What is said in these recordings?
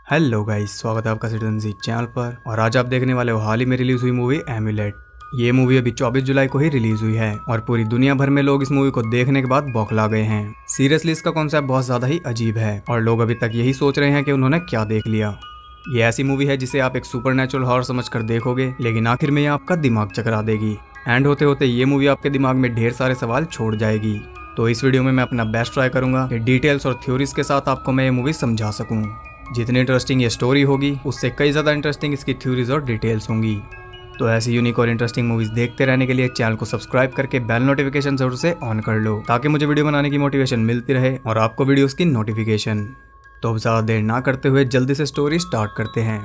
Hello guys, स्वागत है आपका सिटीजन जी चैनल पर। और आज आप देखने वाले हो हाल ही में रिलीज हुई मूवी एम्यूलेट। ये मूवी अभी 24 जुलाई को ही रिलीज हुई है और पूरी दुनिया भर में लोग इस मूवी को देखने के बाद बौखला गए हैं। सीरियसली इसका कॉन्सेप्ट बहुत ज्यादा ही अजीब है और लोग अभी तक यही सोच रहे हैं कि उन्होंने क्या देख लिया। ये ऐसी मूवी है जिसे आप एक सुपरनैचुरल हॉरर समझकर देखोगे, लेकिन आखिर में ये आपका दिमाग चकरा देगी। एंड होते होते ये मूवी आपके दिमाग में ढेर सारे सवाल छोड़ जाएगी। तो इस वीडियो में मैं अपना बेस्ट ट्राई करूंगा कि डिटेल्स और थ्योरीज के साथ आपको मैं ये मूवी समझा सकूं। जितनी इंटरेस्टिंग ये स्टोरी होगी उससे कई ज़्यादा इंटरेस्टिंग इसकी थ्योरीज और डिटेल्स होंगी। तो ऐसी यूनिक और इंटरेस्टिंग मूवीज देखते रहने के लिए चैनल को सब्सक्राइब करके बेल नोटिफिकेशन जरूर से ऑन कर लो, ताकि मुझे वीडियो बनाने की मोटिवेशन मिलती रहे और आपको वीडियोस की नोटिफिकेशन। तो अब ज़्यादा देर ना करते हुए जल्दी से स्टोरी स्टार्ट करते हैं।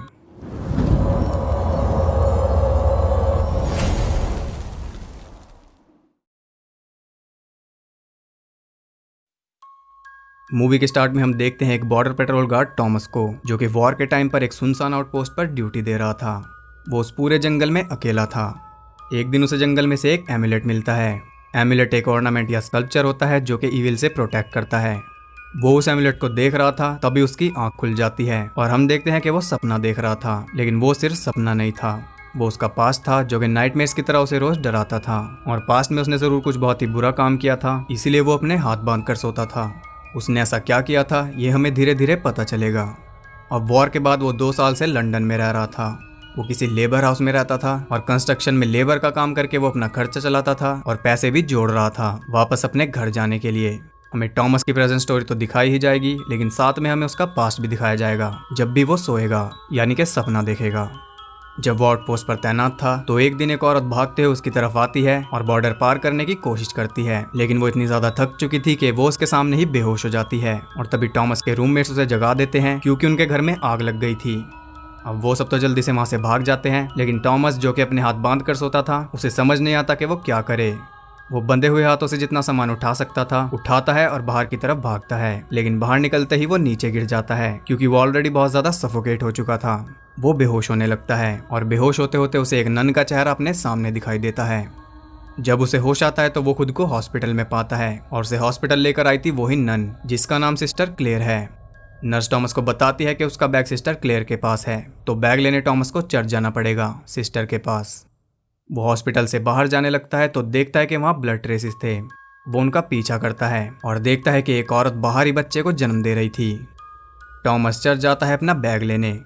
मूवी के स्टार्ट में हम देखते हैं एक बॉर्डर पेट्रोल गार्ड टॉमस को, जो कि वॉर के टाइम पर एक सुनसान आउटपोस्ट पर ड्यूटी दे रहा था। वो उस पूरे जंगल में अकेला था। एक दिन उसे जंगल में से एक एम्यूलेट मिलता है। एम्यूलेट एक ऑर्नामेंट या स्कल्पचर होता है जो कि इविल से प्रोटेक्ट करता है। वो उस एम्यूलेट को देख रहा था, तभी उसकी आंख खुल जाती है और हम देखते हैं कि वो सपना देख रहा था। लेकिन वो सिर्फ सपना नहीं था, वो उसका पास्ट था जो कि नाइटमेयर्स की तरह उसे रोज डराता था। और पास्ट में उसने जरूर कुछ बहुत ही बुरा काम किया था, इसीलिए वो अपने हाथ बांध कर सोता था। उसने ऐसा क्या किया था ये हमें धीरे धीरे पता चलेगा। अब वॉर के बाद वो 2 साल से लंदन में रह रहा था। वो किसी लेबर हाउस में रहता था और कंस्ट्रक्शन में लेबर का काम करके वो अपना खर्चा चलाता था और पैसे भी जोड़ रहा था वापस अपने घर जाने के लिए। हमें टॉमस की प्रेजेंट स्टोरी तो दिखाई ही जाएगी, लेकिन साथ में हमें उसका पास्ट भी दिखाया जाएगा जब भी वो सोएगा, यानी कि सपना देखेगा। जब वो आउटपोस्ट पर तैनात था तो एक दिन एक औरत भागते हुए उसकी तरफ आती है और बॉर्डर पार करने की कोशिश करती है, लेकिन वो इतनी ज्यादा थक चुकी थी कि वो उसके सामने ही बेहोश हो जाती है। और तभी टॉमस के रूममेट्स उसे जगा देते हैं क्योंकि उनके घर में आग लग गई थी। अब वो सब तो जल्दी से वहां से भाग जाते हैं, लेकिन टॉमस जो कि अपने हाथ बांध कर सोता था, उसे समझ नहीं आता कि वो क्या करे। वो बंधे हुए हाथों से जितना सामान उठा सकता था उठाता है और बाहर की तरफ भागता है, लेकिन बाहर निकलते ही वो नीचे गिर जाता है क्योंकि वो ऑलरेडी बहुत ज्यादा सफोकेट हो चुका था। वो बेहोश होने लगता है और बेहोश होते होते उसे एक नन का चेहरा अपने सामने दिखाई देता है। जब उसे होश आता है तो वो खुद को हॉस्पिटल में पाता है और उसे हॉस्पिटल लेकर आई थी वही नन जिसका नाम सिस्टर क्लेयर है। नर्स टॉमस को बताती है कि उसका बैग सिस्टर क्लेयर के पास है, तो बैग लेने टॉमस को चर्च जाना पड़ेगा सिस्टर के पास। वो हॉस्पिटल से बाहर जाने लगता है तो देखता है कि वहाँ ब्लड ट्रेसेस थे। वो उनका पीछा करता है और देखता है कि एक औरत बाहरी बच्चे को जन्म दे रही थी। टॉमस चर्च जाता है अपना बैग लेने।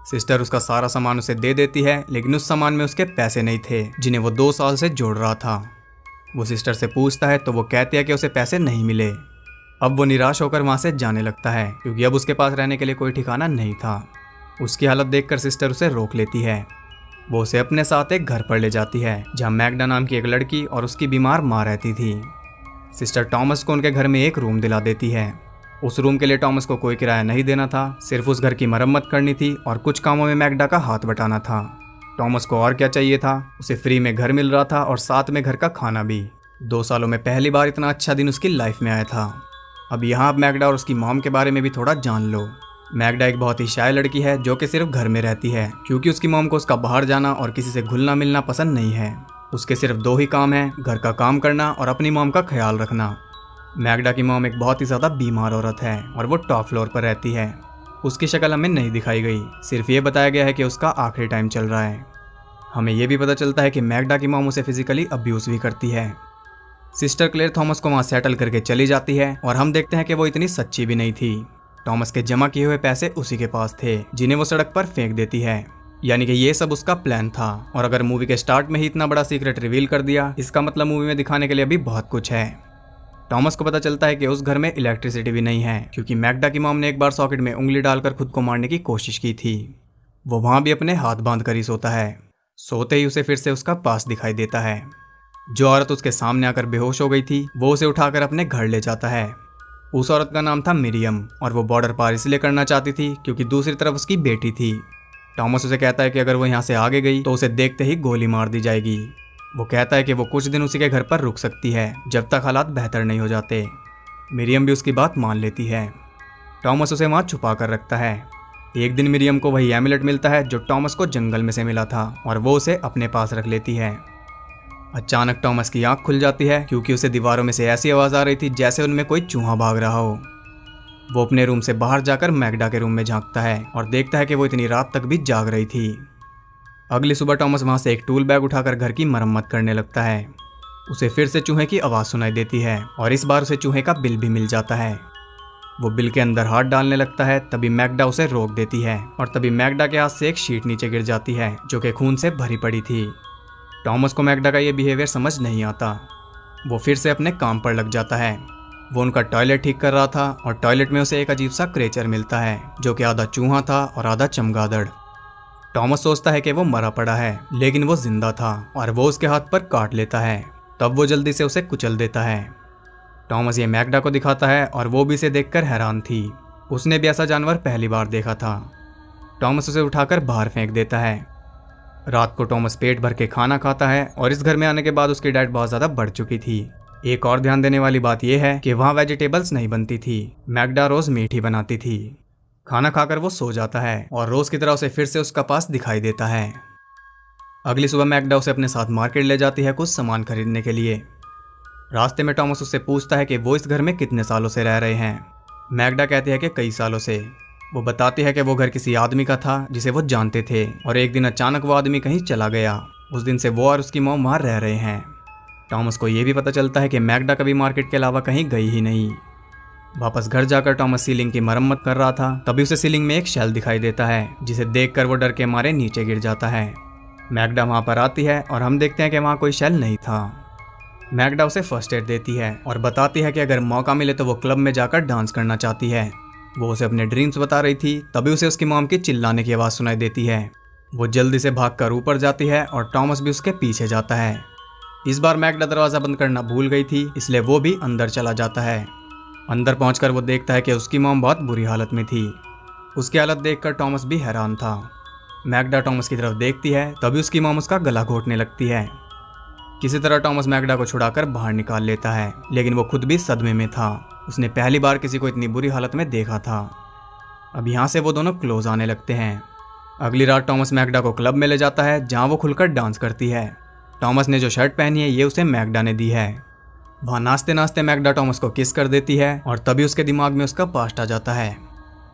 सिस्टर उसका सारा सामान उसे दे देती है, लेकिन उस सामान में उसके पैसे नहीं थे जिन्हें वो 2 साल से जोड़ रहा था। वो सिस्टर से पूछता है तो वो कहती है कि उसे पैसे नहीं मिले। अब वो निराश होकर वहाँ से जाने लगता है क्योंकि अब उसके पास रहने के लिए कोई ठिकाना नहीं था। उसकी हालत देखकर सिस्टर उसे रोक लेती है। वो उसे अपने साथ एक घर पर ले जाती है जहाँ मैग्डा नाम की एक लड़की और उसकी बीमार माँ रहती थी। सिस्टर टॉमस को उनके घर में एक रूम दिला देती है। उस रूम के लिए टॉमस को कोई किराया नहीं देना था, सिर्फ उस घर की मरम्मत करनी थी और कुछ कामों में मैग्डा का हाथ बटाना था। टॉमस को और क्या चाहिए था, उसे फ्री में घर मिल रहा था और साथ में घर का खाना भी। 2 सालों में पहली बार इतना अच्छा दिन उसकी लाइफ में आया था। अब यहाँ आप मैग्डा और उसकी मॉम के बारे में भी थोड़ा जान लो। मैग्डा एक बहुत ही शाय लड़की है जो कि सिर्फ घर में रहती है क्योंकि उसकी मॉम को उसका बाहर जाना और किसी से घुलना मिलना पसंद नहीं है। उसके सिर्फ 2 ही काम है, घर का काम करना और अपनी मॉम का ख्याल रखना। मैग्डा की मॉम एक बहुत ही ज़्यादा बीमार औरत है और वो टॉप फ्लोर पर रहती है। उसकी शक्ल हमें नहीं दिखाई गई, सिर्फ ये बताया गया है कि उसका आखिरी टाइम चल रहा है। हमें यह भी पता चलता है कि मैग्डा की मॉम उसे फिजिकली अब्यूज़ भी करती है। सिस्टर क्लेयर थॉमस को वहाँ सेटल करके चली जाती है और हम देखते हैं कि वो इतनी सच्ची भी नहीं थी। टॉमस के जमा किए हुए पैसे उसी के पास थे जिन्हें वो सड़क पर फेंक देती है, यानी कि ये सब उसका प्लान था। और अगर मूवी के स्टार्ट में ही इतना बड़ा सीक्रेट रिवील कर दिया, इसका मतलब मूवी में दिखाने के लिए अभी बहुत कुछ है। टॉमस को पता चलता है कि उस घर में इलेक्ट्रिसिटी भी नहीं है क्योंकि मैग्डा की मॉम ने एक बार सॉकेट में उंगली डालकर खुद को मारने की कोशिश की थी। वो वहाँ भी अपने हाथ बांध कर ही सोता है। सोते ही उसे फिर से उसका पास दिखाई देता है। जो औरत उसके सामने आकर बेहोश हो गई थी वो उसे उठाकर अपने घर ले जाता है। उस औरत का नाम था मिरियम और वो बॉर्डर पार इसलिए करना चाहती थी क्योंकि दूसरी तरफ उसकी बेटी थी। टॉमस उसे कहता है कि अगर वो यहाँ से आगे गई तो उसे देखते ही गोली मार दी जाएगी। वो कहता है कि वो कुछ दिन उसी के घर पर रुक सकती है जब तक हालात बेहतर नहीं हो जाते। मिरियम भी उसकी बात मान लेती है। टॉमस उसे वहाँ छुपा कर रखता है। एक दिन मिरियम को वही एम्यूलेट मिलता है जो टॉमस को जंगल में से मिला था और वो उसे अपने पास रख लेती है। अचानक टॉमस की आंख खुल जाती है क्योंकि उसे दीवारों में से ऐसी आवाज़ आ रही थी जैसे उनमें कोई चूहा भाग रहा हो। वो अपने रूम से बाहर जाकर मैगडा के रूम में झांकता है और देखता है कि वो इतनी रात तक भी जाग रही थी। अगली सुबह टॉमस वहां से एक टूल बैग उठाकर घर की मरम्मत करने लगता है। उसे फिर से चूहे की आवाज़ सुनाई देती है और इस बार उसे चूहे का बिल भी मिल जाता है। वो बिल के अंदर हाथ डालने लगता है, तभी मैगडा उसे रोक देती है और तभी मैगडा के हाथ से एक शीट नीचे गिर जाती है जो कि खून से भरी पड़ी थी। टॉमस को मैगडा का ये बिहेवियर समझ नहीं आता। वो फिर से अपने काम पर लग जाता है। वो उनका टॉयलेट ठीक कर रहा था और टॉयलेट में उसे एक अजीब सा क्रेचर मिलता है जो कि आधा चूहा था और आधा चमगादड़। टॉमस सोचता है कि वो मरा पड़ा है, लेकिन वो जिंदा था और वो उसके हाथ पर काट लेता है। तब वो जल्दी से उसे कुचल देता है। टॉमस ये मैगडा को दिखाता है और वो भी इसे देखकर हैरान थी। उसने भी ऐसा जानवर पहली बार देखा था। टॉमस उसे उठाकर बाहर फेंक देता है। रात को टॉमस पेट भर के खाना खाता है और इस घर में आने के बाद उसकी डाइट बहुत ज़्यादा बढ़ चुकी थी। एक और ध्यान देने वाली बात यह है कि वहाँ वेजिटेबल्स नहीं बनती थी, मैगडा रोज़ मीट ही बनाती थी। खाना खाकर वो सो जाता है और रोज़ की तरह उसे फिर से उसका पास दिखाई देता है। अगली सुबह मैगडा उसे अपने साथ मार्केट ले जाती है कुछ सामान खरीदने के लिए। रास्ते में टॉमस उससे पूछता है कि वो इस घर में कितने सालों से रह रहे हैं। मैगडा कहती है कि कई सालों से। वो बताती है कि वो घर किसी आदमी का था जिसे वो जानते थे और एक दिन अचानक वो आदमी कहीं चला गया। उस दिन से वो और उसकी मॉम वहाँ रह रहे हैं। टॉमस को ये भी पता चलता है कि मैगडा कभी मार्केट के अलावा कहीं गई ही नहीं। वापस घर जाकर टॉमस सीलिंग की मरम्मत कर रहा था, तभी उसे सीलिंग में एक शेल दिखाई देता है जिसे देखकर वो डर के मारे नीचे गिर जाता है। मैगडा वहाँ पर आती है और हम देखते हैं कि वहाँ कोई शेल नहीं था। मैगडा उसे फर्स्ट एड देती है और बताती है कि अगर मौका मिले तो वो क्लब में जाकर डांस करना चाहती है। वो उसे अपने ड्रीम्स बता रही थी, तभी उसे उसकी मॉम की चिल्लाने की आवाज़ सुनाई देती है। वो जल्दी से भागकर ऊपर जाती है और टॉमस भी उसके पीछे जाता है। इस बार मैगडा दरवाज़ा बंद करना भूल गई थी, इसलिए वो भी अंदर चला जाता है। अंदर पहुंचकर वो देखता है कि उसकी मॉम बहुत बुरी हालत में थी। उसकी हालत देखकर टॉमस भी हैरान था। मैगडा टॉमस की तरफ देखती है, तभी उसकी मॉम उसका गला घोंटने लगती है। किसी तरह टॉमस मैगडा को छुड़ाकर बाहर निकाल लेता है, लेकिन वो खुद भी सदमे में था। उसने पहली बार किसी को इतनी बुरी हालत में देखा था। अब यहाँ से वो दोनों क्लोज आने लगते हैं। अगली रात टॉमस मैगडा को क्लब में ले जाता है जहाँ वो खुलकर डांस करती है। टॉमस ने जो शर्ट पहनी है ये उसे मैगडा ने दी है। वहाँ नाचते नाचते मैगडा टॉमस को किस कर देती है और तभी उसके दिमाग में उसका पास्ट आ जाता है।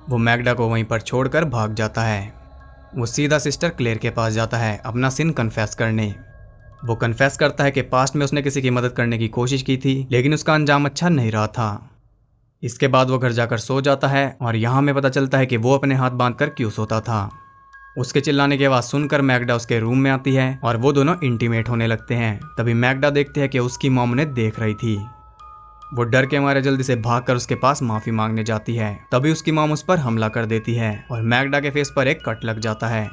वो मैगडा को वहीं पर छोड़कर भाग जाता है। वो सीधा सिस्टर क्लेयर के पास जाता है अपना सिन कन्फेस करने। वो कन्फेस करता है कि पास्ट में उसने किसी की मदद करने की कोशिश की थी, लेकिन उसका अंजाम अच्छा नहीं रहा था। इसके बाद वो घर जाकर सो जाता है और यहाँ हमें पता चलता है कि वो अपने हाथ बांधकर क्यों सोता था। उसके चिल्लाने की आवाज़ सुनकर मैगडा उसके रूम में आती है और वो दोनों इंटीमेट होने लगते हैं। तभी मैगडा देखती है कि उसकी मॉम उन्हें देख रही थी। वो डर के मारे जल्दी से भागकर उसके पास माफ़ी मांगने जाती है, तभी उसकी मॉम उस पर हमला कर देती है और मैगडा के फेस पर एक कट लग जाता है।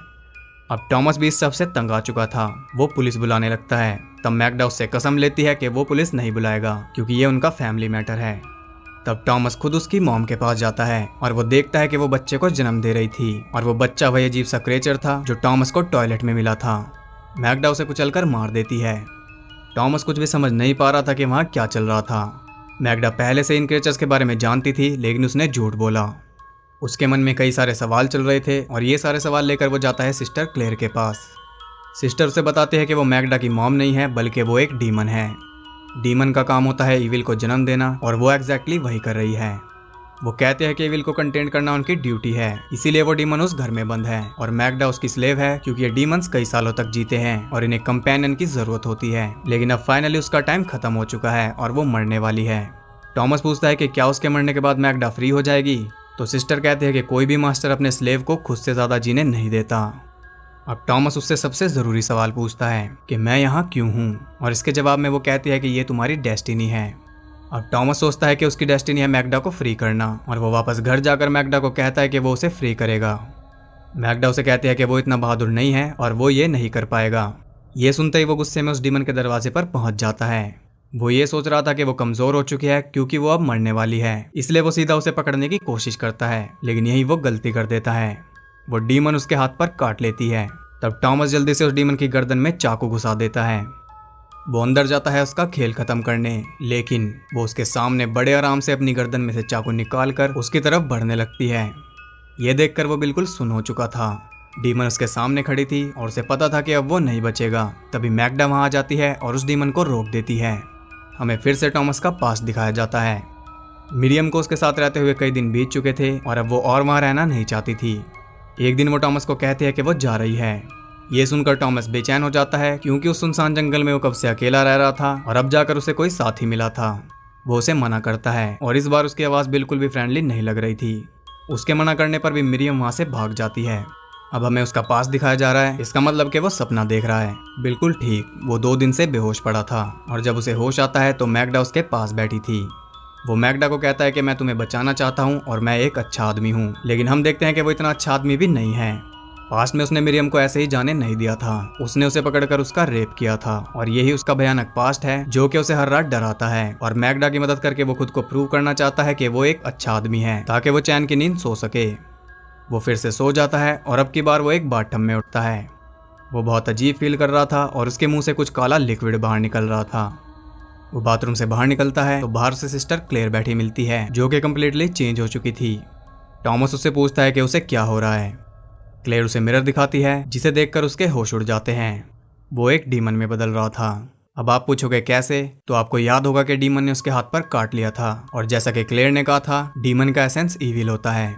अब टॉमस भी इस सबसे तंग आ चुका था। वो पुलिस बुलाने लगता है। तब मैगडा उससे कसम लेती है कि वो पुलिस नहीं बुलाएगा क्योंकि ये उनका फैमिली मैटर है। तब टॉमस खुद उसकी मॉम के पास जाता है और वो देखता है कि वो बच्चे को जन्म दे रही थी और वो बच्चा वही अजीब सा क्रेचर था जो टॉमस को टॉयलेट में मिला था। मैगडा उसे कुचलकर मार देती है। टॉमस कुछ भी समझ नहीं पा रहा था कि वहाँ क्या चल रहा था। मैगडा पहले से इन क्रेचर्स के बारे में जानती थी, लेकिन उसने झूठ बोला। उसके मन में कई सारे सवाल चल रहे थे और ये सारे सवाल लेकर वो जाता है सिस्टर क्लेयर के पास। सिस्टर उसे बताते हैं कि वो मैगडा की मॉम नहीं है, बल्कि वो एक डीमन है। डीमन का काम होता है इविल को जन्म देना और वो एग्जैक्टली वही कर रही है। वो कहते हैं कि इविल को कंटेन करना उनकी ड्यूटी है, इसीलिए वो डीमन उस घर में बंद है और मैगडा उसकी स्लेव है क्योंकि ये डीमंस कई सालों तक जीते हैं और इन्हें कंपेनियन की जरूरत होती है। लेकिन अब फाइनली उसका टाइम खत्म हो चुका है और वो मरने वाली है। टॉमस पूछता है कि क्या उसके मरने के बाद मैगडा फ्री हो जाएगी, तो सिस्टर कहते हैं कि कोई भी मास्टर अपने स्लेव को खुद से ज़्यादा जीने नहीं देता। अब टॉमस उससे सबसे ज़रूरी सवाल पूछता है कि मैं यहाँ क्यों हूँ, और इसके जवाब में वो कहती है कि ये तुम्हारी डेस्टिनी है। अब टॉमस सोचता है कि उसकी डेस्टिनी है मैगडा को फ्री करना और वो वापस घर जाकर मैगडा को कहता है कि वो उसे फ्री करेगा। मैगडा उसे कहती है कि वो इतना बहादुर नहीं है और वो ये नहीं कर पाएगा। ये सुनते ही वो गुस्से में उस डीमन के दरवाजे पर पहुंच जाता है। वो ये सोच रहा था कि वो कमज़ोर हो चुकी है क्योंकि वो अब मरने वाली है, इसलिए वो सीधा उसे पकड़ने की कोशिश करता है, लेकिन यही वो गलती कर देता है। वो डीमन उसके हाथ पर काट लेती है। तब टॉमस जल्दी से उस डीमन की गर्दन में चाकू घुसा देता है। वो अंदर जाता है उसका खेल खत्म करने, लेकिन वो उसके सामने बड़े आराम से अपनी गर्दन में से चाकू निकाल कर उसकी तरफ बढ़ने लगती है। ये देखकर वो बिल्कुल सुन हो चुका था। डीमन उसके सामने खड़ी थी और उसे पता था कि अब वो नहीं बचेगा। तभी मैगडा वहाँ आ जाती है और उस डीमन को रोक देती है। हमें फिर से टॉमस का पास्ट दिखाया जाता है। मिरियम को उसके साथ रहते हुए कई दिन बीत चुके थे और अब वो और वहाँ रहना नहीं चाहती थी। एक दिन वो टॉमस को कहती है कि वो जा रही है। ये सुनकर टॉमस बेचैन हो जाता है क्योंकि उस सुनसान जंगल में वो कब से अकेला रह रहा था और अब जाकर उसे कोई साथी मिला था। वो उसे मना करता है और इस बार उसकी आवाज़ बिल्कुल भी फ्रेंडली नहीं लग रही थी। उसके मना करने पर भी मिरियम वहाँ से भाग जाती है। अब हमें उसका पास दिखाया जा रहा है, इसका मतलब कि वो सपना देख रहा है। बिल्कुल ठीक, वो 2 दिन से बेहोश पड़ा था और जब उसे होश आता है तो मैगडा उसके पास बैठी थी। वो मैगडा को कहता है कि मैं तुम्हें बचाना चाहता हूँ और मैं एक अच्छा आदमी हूँ, लेकिन हम देखते हैं कि वो इतना अच्छा आदमी भी नहीं है। पास्ट में उसने मिरियम को ऐसे ही जाने नहीं दिया था, उसने उसे पकड़कर उसका रेप किया था और यही उसका भयानक पास्ट है जो कि उसे हर रात डराता है। और मैगडा की मदद करके वो खुद को प्रूव करना चाहता है कि वो एक अच्छा आदमी है ताकि वो चैन की नींद सो सके। वो फिर से सो जाता है और अब की बार वो एक बाथटब में उठता है। वो बहुत अजीब फील कर रहा था और उसके मुंह से कुछ काला लिक्विड बाहर निकल रहा था। वो बाथरूम से बाहर निकलता है तो बाहर से सिस्टर क्लेयर बैठी मिलती है जो कि कम्प्लीटली चेंज हो चुकी थी। टॉमस उससे पूछता है कि उसे क्या हो रहा है। क्लेयर उसे मिरर दिखाती है जिसे देखकर उसके होश उड़ जाते हैं। वो एक डीमन में बदल रहा था। अब आप पूछोगे कैसे, तो आपको याद होगा कि डीमन ने उसके हाथ पर काट लिया था और जैसा कि क्लेयर ने कहा था डीमन का एसेंस ईविल होता है।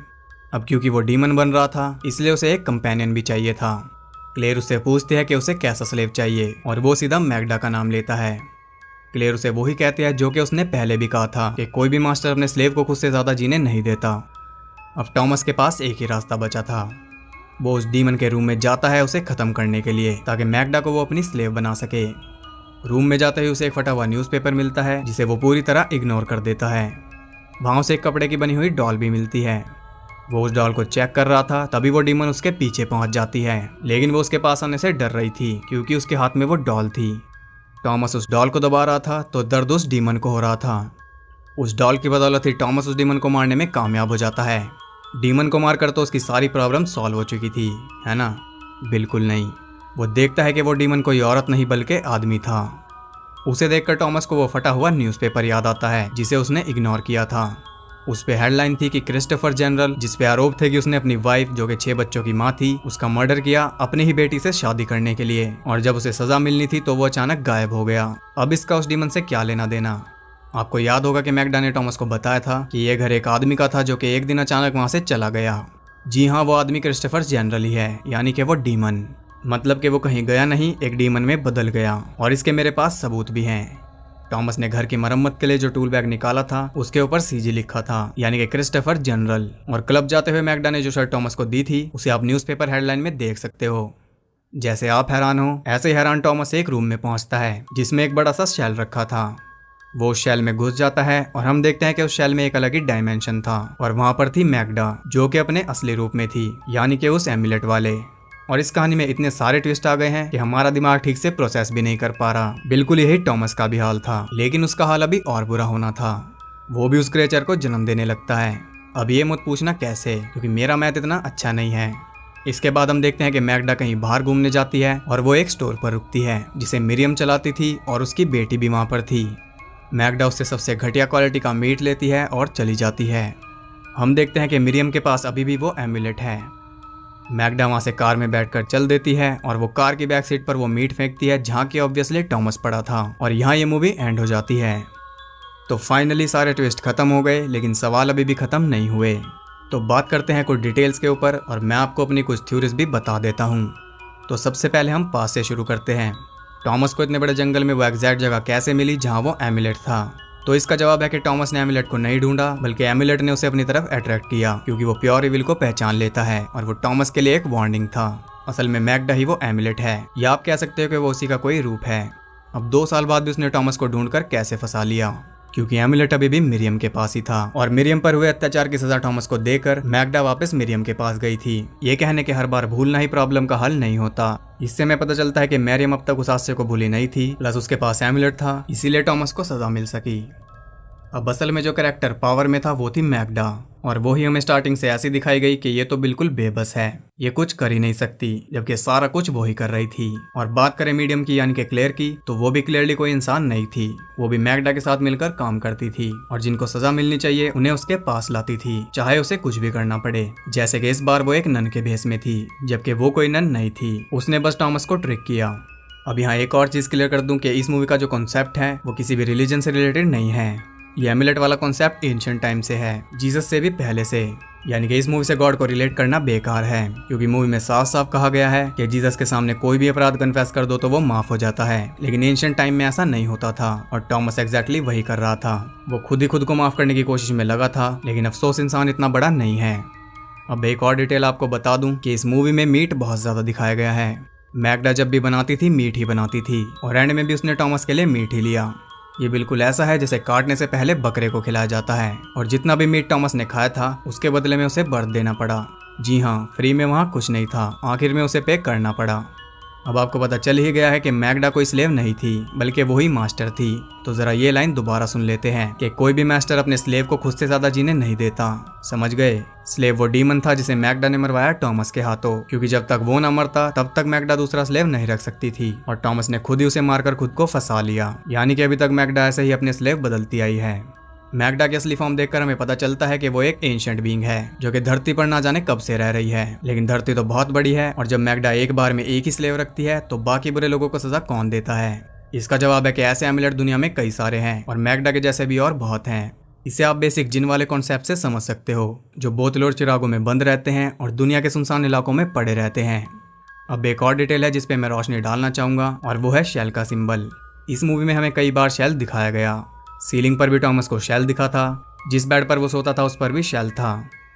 अब क्योंकि वो डीमन बन रहा था इसलिए उसे एक कंपेनियन भी चाहिए था। क्लेयर उससे पूछती है कि उसे कैसा स्लेव चाहिए और वो सीधा मैगडा का नाम लेता है। क्लेयर उसे वही कहती है जो कि उसने पहले भी कहा था कि कोई भी मास्टर अपने स्लेव को खुद से ज़्यादा जीने नहीं देता। अब टॉमस के पास एक ही रास्ता बचा था। वो उस डीमन के रूम में जाता है उसे ख़त्म करने के लिए ताकि मैगडा को वो अपनी स्लेव बना सके। रूम में जाते ही उसे एक फटा हुआ न्यूज़पेपर मिलता है जिसे वो पूरी तरह इग्नोर कर देता है। वहाँ उसे एक कपड़े की बनी हुई डॉल भी मिलती है। वो उस डॉल को चेक कर रहा था तभी वो डीमन उसके पीछे पहुंच जाती है, लेकिन वो उसके पास आने से डर रही थी क्योंकि उसके हाथ में वो डॉल थी। टॉमस उस डॉल को दबा रहा था तो दर्द उस डीमन को हो रहा था। उस डॉल की बदौलत ही टॉमस उस डीमन को मारने में कामयाब हो जाता है। डीमन को मारकर तो उसकी सारी प्रॉब्लम सॉल्व हो चुकी थी, है ना? बिल्कुल नहीं। वो देखता है कि वो डीमन कोई औरत नहीं बल्कि आदमी था। उसे देखकर टॉमस को वो फटा हुआ न्यूज़पेपर याद आता है जिसे उसने इग्नोर किया था। उस पे हेडलाइन थी कि क्रिस्टोफर जनरल, जिस पे आरोप थे कि उसने अपनी वाइफ जो कि 6 बच्चों की माँ थी उसका मर्डर किया अपनी ही बेटी से शादी करने के लिए, और जब उसे सजा मिलनी थी तो वो अचानक गायब हो गया। अब इसका उस डीमन से क्या लेना देना? आपको याद होगा कि मैगडा ने टॉमस को बताया था कि यह घर एक आदमी का था जो कि एक दिन अचानक वहाँ से चला गया। जी हाँ, वो आदमी क्रिस्टोफर जनरल ही है, यानी कि वो डीमन। मतलब कि वो कहीं गया नहीं, एक डीमन में बदल गया, और इसके मेरे पास सबूत भी हैं। टॉमस ने घर की मरम्मत के लिए जो टूल बैग निकाला था उसके ऊपर सीजी लिखा था, यानी कि क्रिस्टोफर जनरल। और क्लब जाते हुए मैगडा ने जो शर्ट टॉमस को दी थी उसे आप न्यूज़पेपर हेडलाइन में देख सकते हो। जैसे आप हैरान हो ऐसे ही हैरान टॉमस एक रूम में पहुंचता है जिसमें एक बड़ा सा शेल रखा था। वो उस शेल में घुस जाता है और हम देखते हैं कि उस शेल में एक अलग ही डायमेंशन था और वहां पर थी मैगडा जो कि अपने असली रूप में थी, यानी कि उस एमुलेट वाले। और इस कहानी में इतने सारे ट्विस्ट आ गए हैं कि हमारा दिमाग ठीक से प्रोसेस भी नहीं कर पा रहा। बिल्कुल यही टॉमस का भी हाल था, लेकिन उसका हाल अभी और बुरा होना था। वो भी उस क्रिएचर को जन्म देने लगता है। अब ये मत पूछना कैसे, क्योंकि मेरा मैथ इतना अच्छा नहीं है। इसके बाद हम देखते हैं कि मैगडा कहीं बाहर घूमने जाती है और वो एक स्टोर पर रुकती है जिसे मिरियम चलाती थी और उसकी बेटी भी वहाँ पर थी। मैगडा उससे सबसे घटिया क्वालिटी का मीट लेती है और चली जाती है। हम देखते हैं कि मिरियम के पास अभी भी वो एमुलेट है। मैगडा वहाँ से कार में बैठकर चल देती है और वो कार की बैक सीट पर वो मीट फेंकती है जहाँ की ऑब्वियसली टॉमस पड़ा था, और यहाँ ये मूवी एंड हो जाती है। तो फाइनली सारे ट्विस्ट खत्म हो गए, लेकिन सवाल अभी भी खत्म नहीं हुए। तो बात करते हैं कुछ डिटेल्स के ऊपर और मैं आपको अपनी कुछ थ्योरीज भी बता देता हूँ। तो सबसे पहले हम पास से शुरू करते हैं। टॉमस को इतने बड़े जंगल में वो एग्जैक्ट जगह कैसे मिली जहाँ वो एमुलेट था? तो इसका जवाब है कि टॉमस ने एमुलेट को नहीं ढूंढा, बल्कि एमुलेट ने उसे अपनी तरफ अट्रैक्ट किया, क्योंकि वो प्योर इविल को पहचान लेता है और वो टॉमस के लिए एक वार्निंग था। असल में मैगडा ही वो एमुलेट है, या आप कह सकते हो कि वो उसी का कोई रूप है। अब 2 साल बाद भी उसने टॉमस को ढूंढकर कैसे फंसा लिया? क्योंकि एमुलेट अभी भी मिरियम के पास ही था, और मिरियम पर हुए अत्याचार की सजा टॉमस को देकर मैगडा वापस मिरियम के पास गई थी। ये कहने के हर बार भूलना ही प्रॉब्लम का हल नहीं होता। इससे हमें पता चलता है कि मिरियम अब तक उस हादसे को भूली नहीं थी, प्लस उसके पास एमुलेट था, इसीलिए टॉमस को सजा मिल सकी। अब असल में जो कैरेक्टर पावर में था वो थी मैगडा, और वो ही हमें स्टार्टिंग से ऐसी दिखाई गई कि ये तो बिल्कुल बेबस है, ये कुछ कर ही नहीं सकती, जबकि सारा कुछ वो ही कर रही थी। और बात करें मीडियम की यानी कि क्लेयर की, तो वो भी क्लियरली कोई इंसान नहीं थी। वो भी मैगडा के साथ मिलकर काम करती थी और जिनको सजा मिलनी चाहिए उन्हें उसके पास लाती थी, चाहे उसे कुछ भी करना पड़े। जैसे कि इस बार वो एक नन के भेष में थी, जबकि वो कोई नन नहीं थी, उसने बस टॉमस को ट्रिक किया। अब यहाँ एक और चीज क्लियर कर दूं कि इस मूवी का जो कॉन्सेप्ट है वो किसी भी रिलीजन से रिलेटेड नहीं है। ये एमुलेट वाला कॉन्सेप्ट एंशिएंट टाइम से है, जीसस से भी पहले से। यानी कि इस मूवी से गॉड को रिलेट करना बेकार है, क्योंकि मूवी में साफ साफ कहा गया है कि जीसस के सामने कोई भी अपराध कन्फेस कर दो तो वो माफ हो जाता है। लेकिन एंशिएंट टाइम में ऐसा नहीं होता था और टॉमस एग्जैक्टली वही कर रहा था। वो खुद ही खुद को माफ करने की कोशिश में लगा था, लेकिन अफसोस इंसान इतना बड़ा नहीं है। अब एक और डिटेल आपको बता दूं कि इस मूवी में मीट बहुत ज्यादा दिखाया गया है। मैग्डा जब भी बनाती थी मीट ही बनाती थी और एंड में भी उसने टॉमस के लिए मीट ही लिया। ये बिल्कुल ऐसा है जैसे काटने से पहले बकरे को खिलाया जाता है, और जितना भी मीट टॉमस ने खाया था उसके बदले में उसे बर्थ देना पड़ा। जी हाँ, फ्री में वहाँ कुछ नहीं था, आखिर में उसे पे करना पड़ा। अब आपको पता चल ही गया है कि मैग्डा कोई स्लेव नहीं थी, बल्कि वही मास्टर थी। तो जरा ये लाइन दोबारा सुन लेते हैं कि कोई भी मास्टर अपने स्लेव को खुद से ज्यादा जीने नहीं देता। समझ गए? स्लेव वो डीमन था जिसे मैग्डा ने मरवाया टॉमस के हाथों, क्योंकि जब तक वो ना मरता तब तक मैग्डा दूसरा स्लेव नहीं रख सकती थी, और टॉमस ने खुद ही उसे मारकर खुद को फंसा लिया। यानी कि अभी तक मैग्डा ऐसे ही अपने स्लेव बदलती आई है। मैग्डा की असली फॉर्म देखकर हमें पता चलता है कि वो एक एंशिएंट बीइंग है जो कि धरती पर ना जाने कब से रह रही है। लेकिन धरती तो बहुत बड़ी है, और जब मैग्डा एक बार में एक ही स्लेव रखती है तो बाकी बुरे लोगों को सजा कौन देता है? इसका जवाब है कि ऐसे एमुलेट दुनिया में कई सारे हैं, और मैग्डा के जैसे भी और बहुत हैं। इसे आप बेसिक जिन वाले कॉन्सेप्ट से समझ सकते हो, जो बोतल और चिरागों में बंद रहते हैं और दुनिया के सुनसान इलाकों में पड़े रहते हैं। अब एक और डिटेल है जिसपे मैं रोशनी डालना चाहूंगा, और वो है शेल का सिंबल। इस मूवी में हमें कई बार शेल दिखाया गया। सीलिंग पर भी टॉमस को शेल दिखा था, जिस बेड पर वो सोता था उस पर भी शेल था।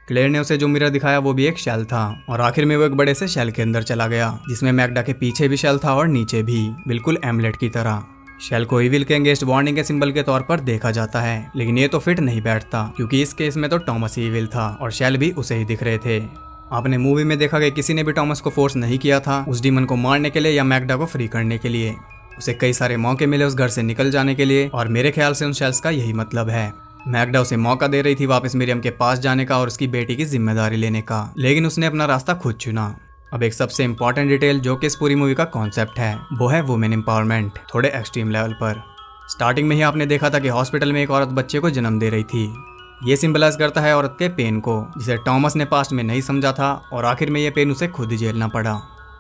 क्लेयर ने उसे जो मिरर दिखाया वो भी एक शेल था, और आखिर में वो एक बड़े से शेल के अंदर चला गया, जिसमें मैग्डा के पीछे भी शेल था और नीचे भी, बिल्कुल एमुलेट की तरह। शेल को इविल के अगेंस्ट वार्निंग के सिंबल के तौर पर देखा जाता है, लेकिन ये तो फिट नहीं बैठता, क्योंकि इस केस में तो टॉमस ही इविल था और शेल भी उसे ही दिख रहे थे। आपने मूवी में देखा कि किसी ने भी टॉमस को फोर्स नहीं किया था उस डीमन को मारने के लिए या मैग्डा को फ्री करने के लिए। उसे कई सारे मौके मिले उस घर से निकल जाने के लिए, और मेरे ख्याल से उन शेल्स का यही मतलब है। मैग्डा उसे मौका दे रही थी वापस मिरियम के पास जाने का और उसकी बेटी की जिम्मेदारी लेने का, लेकिन उसने अपना रास्ता खुद चुना। अब एक सबसे इम्पोर्टेंट डिटेल जो कि इस पूरी मूवी का कॉन्सेप्ट है, वो है वुमेन एम्पावरमेंट, थोड़े एक्सट्रीम लेवल पर। स्टार्टिंग में ही आपने देखा था कि हॉस्पिटल में एक औरत बच्चे को जन्म दे रही थी। ये सिंबलाइज करता है औरत के पेन को, जिसे टॉमस ने पास्ट में नहीं समझा था, और आखिर में ये पेन उसे खुद ही झेलना पड़ा।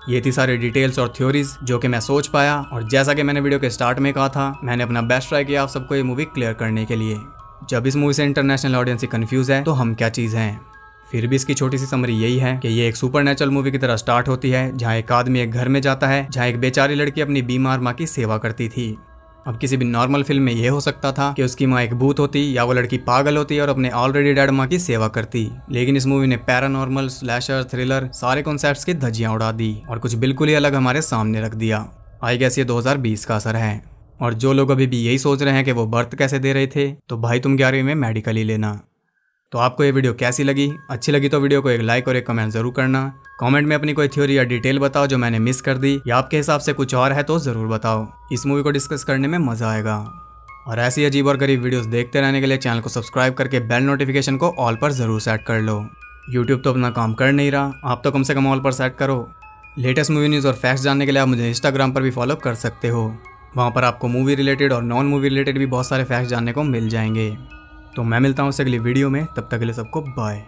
ये थी सारी डिटेल्स और थ्योरीज जो कि मैं सोच पाया, और जैसा कि मैंने वीडियो के स्टार्ट में कहा था, मैंने अपना बेस्ट ट्राई किया आप सबको ये मूवी क्लियर करने के लिए। जब इस मूवी से इंटरनेशनल ऑडियंस ही कंफ्यूज है तो हम क्या चीज़ हैं। फिर भी इसकी छोटी सी समरी यही है कि ये एक सुपरनेचुरल मूवी की तरह स्टार्ट होती है, जहाँ एक आदमी एक घर में जाता है जहाँ एक बेचारी लड़की अपनी बीमार माँ की सेवा करती थी। अब किसी भी नॉर्मल फिल्म में यह हो सकता था कि उसकी माँ एक भूत होती या वो लड़की पागल होती और अपने ऑलरेडी डेड माँ की सेवा करती, लेकिन इस मूवी ने पैरानॉर्मल, स्लैशर, थ्रिलर सारे कॉन्सेप्ट्स की धज्जियां उड़ा दी और कुछ बिल्कुल ही अलग हमारे सामने रख दिया। आई गेस ये 2020 का असर है। और जो लोग अभी भी यही सोच रहे हैं कि वो बर्थ कैसे दे रहे थे, तो भाई तुम 11वीं में मेडिकल ही लेना। तो आपको ये वीडियो कैसी लगी? अच्छी लगी तो वीडियो को एक लाइक और एक कमेंट जरूर करना। कमेंट में अपनी कोई थ्योरी या डिटेल बताओ जो मैंने मिस कर दी, या आपके हिसाब से कुछ और है तो ज़रूर बताओ। इस मूवी को डिस्कस करने में मज़ा आएगा। और ऐसी अजीब और गरीब वीडियोस देखते रहने के लिए चैनल को सब्सक्राइब करके बेल नोटिफिकेशन को ऑल पर ज़रूर सेट कर लो। यूट्यूब तो अपना काम कर नहीं रहा, आप तो कम से कम ऑल पर सेट करो। लेटेस्ट मूवी न्यूज़ और फैक्ट्स जानने के लिए आप मुझे इंस्टाग्राम पर भी फॉलो कर सकते हो। वहाँ पर आपको मूवी रिलेटेड और नॉन मूवी रिलेटेड भी बहुत सारे फैक्ट्स जानने को मिल जाएंगे। तो मैं मिलता हूँ उससे अगली वीडियो में, तब तक के लिए सबको बाय।